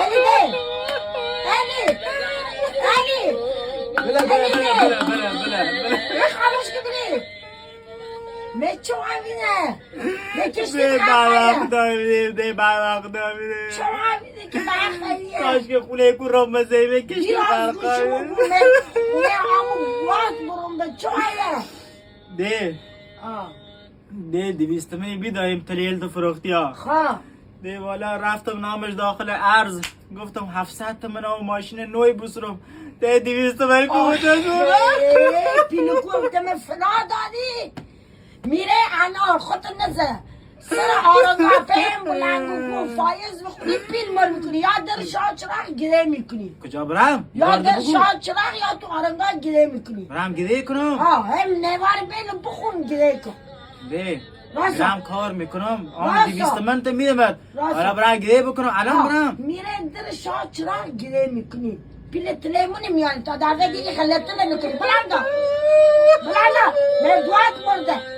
علی ده علی علی بلا بلا بلا بلا بلا نه خاموش کدری میچو آمینه میکشتی ده خواهی وقت داریم ده وقت داریم چو آمینه که برخواهیه کاش که خونه کورم مزه بکشی بیراز گوشمو برقای بومه اونه همون وقت برون ده چو آیه ده ده 200 منی بیدایم تریل تو فروختی ها خواه ده والا رفتم نامش داخل ارز گفتم 700 تومن و ماشین نوی بسرم ده 200 تومن کبوتر پیلو کوفتم فنا دادی میره انار خود نزه سر آرزافه بلنگو کو فایز بخونی پیل مر میکنی یا در شاه چراغ گره میکنی کجا برم؟ یا در شاه چراغ یا تو آرنگا گره میکنی برم گیره کنم هم نوار بین بخون گره کن ده راستا. برم کار میکنم آن راستا. 200 من تو میدمد راستا. حالا برم گیره بکنم الان برم میره در شاه چراغ گره میکنی پیل تلیمونی میانی تا در دیگه خلطه نمیکنی بلندا بلندا به دوات مرده